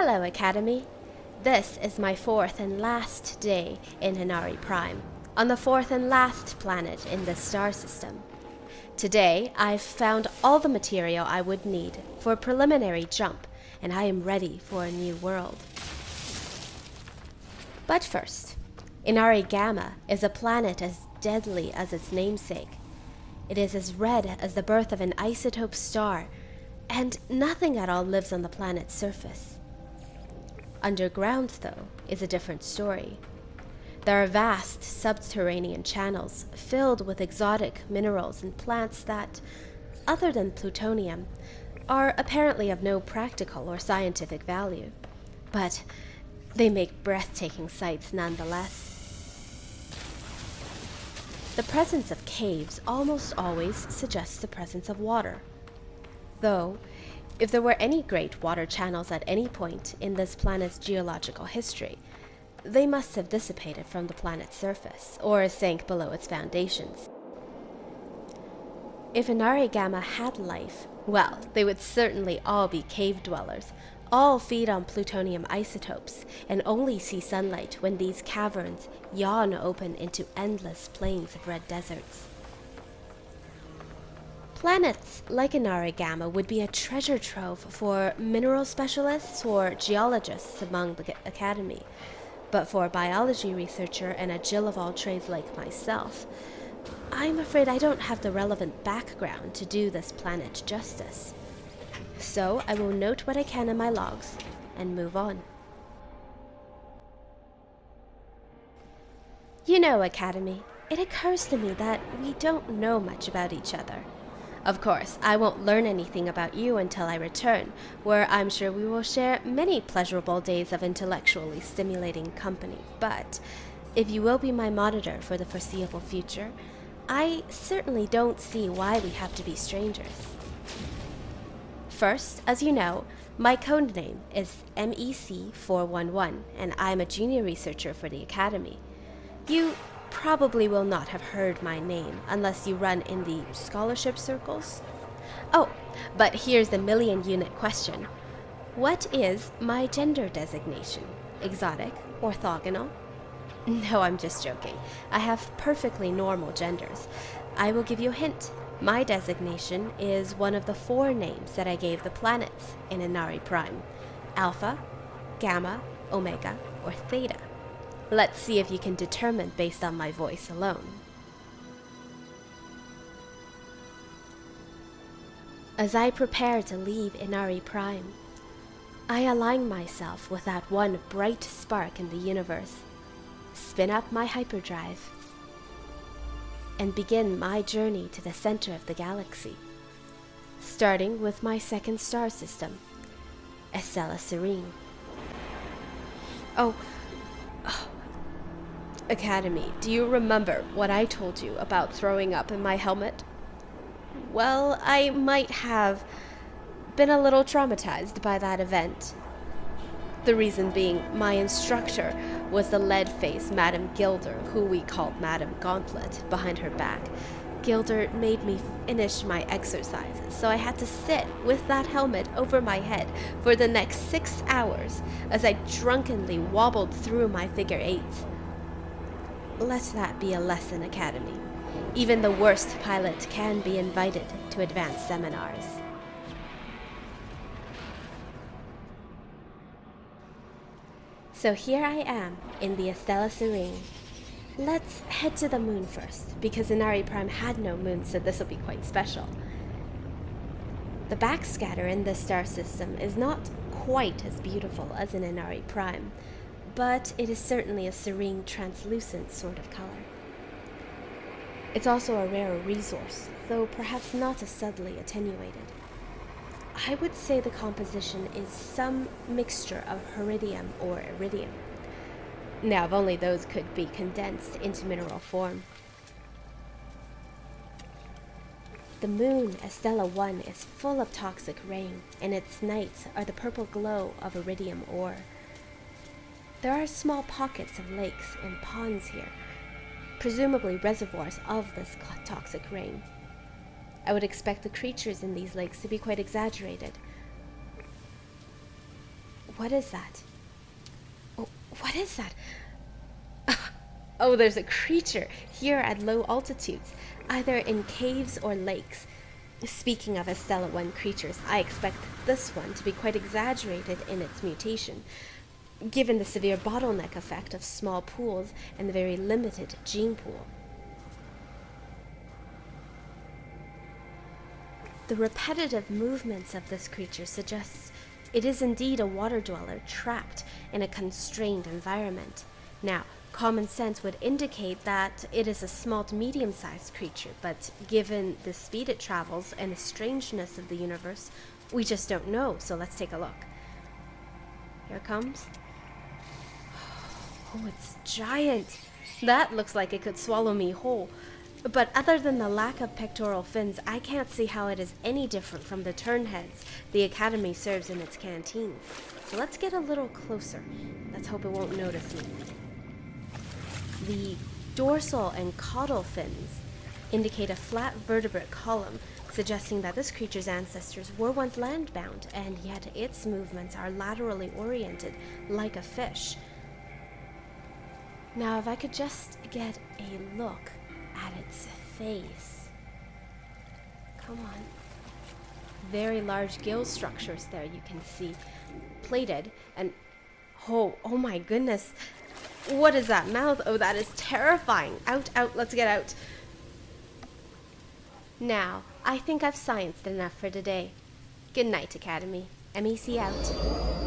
Hello, Academy. This is my fourth and last day in Inari Prime, on the fourth and last planet in this star system. Today, I've found all the material I would need for a preliminary jump, and I am ready for a new world. But first, Inari Gamma is a planet as deadly as its namesake. It is as red as the birth of an isotope star, and nothing at all lives on the planet's surface. Underground, though, is a different story. There are vast subterranean channels filled with exotic minerals and plants that, other than plutonium, are apparently of no practical or scientific value. But they make breathtaking sights nonetheless. The presence of caves almost always suggests the presence of water. Though, if there were any great water channels at any point in this planet's geological history, they must have dissipated from the planet's surface, or sank below its foundations. If Inari Gamma had life, well, they would certainly all be cave dwellers, all feed on plutonium isotopes, and only see sunlight when these caverns yawn open into endless plains of red deserts. Planets like Inari Gamma would be a treasure trove for mineral specialists or geologists among the Academy, but for a biology researcher and a Jill of all trades like myself, I'm afraid I don't have the relevant background to do this planet justice. So I will note what I can in my logs and move on. You know, Academy, it occurs to me that we don't know much about each other. Of course, I won't learn anything about you until I return, where I'm sure we will share many pleasurable days of intellectually stimulating company. But if you will be my monitor for the foreseeable future, I certainly don't see why we have to be strangers. First, as you know, my code name is MEC411, and I'm a junior researcher for the Academy. You probably will not have heard my name unless you run in the scholarship circles. Oh, but here's the million-unit question. What is my gender designation? Exotic? Orthogonal? No, I'm just joking. I have perfectly normal genders. I will give you a hint. My designation is one of the 4 names that I gave the planets in Inari Prime: Alpha, Gamma, Omega, or Theta. Let's see if you can determine based on my voice alone. As I prepare to leave Inari Prime, I align myself with that one bright spark in the universe, spin up my hyperdrive, and begin my journey to the center of the galaxy, starting with my second star system, Estella Serene. Oh, Academy, do you remember what I told you about throwing up in my helmet? Well, I might have been a little traumatized by that event. The reason being, my instructor was the lead-faced Madame Gilder, who we called Madame Gauntlet, behind her back. Gilder made me finish my exercises, so I had to sit with that helmet over my head for the next 6 hours as I drunkenly wobbled through my figure eights. Let that be a lesson, Academy. Even the worst pilot can be invited to advanced seminars. So here I am in the Estella Serene. Let's head to the moon first, because Inari Prime had no moon, so this will be quite special. The backscatter in this star system is not quite as beautiful as in Inari Prime, but it is certainly a serene, translucent sort of color. It's also a rarer resource, though perhaps not as subtly attenuated. I would say the composition is some mixture of heridium or iridium. Now, if only those could be condensed into mineral form. The moon, Estella 1, is full of toxic rain, and its nights are the purple glow of iridium ore. There are small pockets of lakes and ponds here, presumably reservoirs of this toxic rain. I would expect the creatures in these lakes to be quite exaggerated. What is that? Oh, what is that? Oh, there's a creature here at low altitudes, either in caves or lakes. Speaking of Estella 1 creatures, I expect this one to be quite exaggerated in its mutation, given the severe bottleneck effect of small pools and the very limited gene pool. The repetitive movements of this creature suggests it is indeed a water dweller trapped in a constrained environment. Now, common sense would indicate that it is a small to medium-sized creature, but given the speed it travels and the strangeness of the universe, we just don't know, so let's take a look. Here it comes. Oh, it's giant. That looks like it could swallow me whole. But other than the lack of pectoral fins, I can't see how it is any different from the turnheads the Academy serves in its canteen. So let's get a little closer. Let's hope it won't notice me. The dorsal and caudal fins indicate a flat vertebrate column, suggesting that this creature's ancestors were once landbound, and yet its movements are laterally oriented, like a fish. Now, if I could just get a look at its face. Come on. Very large gill structures there, you can see. Plated, and oh my goodness. What is that mouth? Oh, that is terrifying. Out, let's get out. Now, I think I've scienced enough for today. Good night, Academy. MEC out.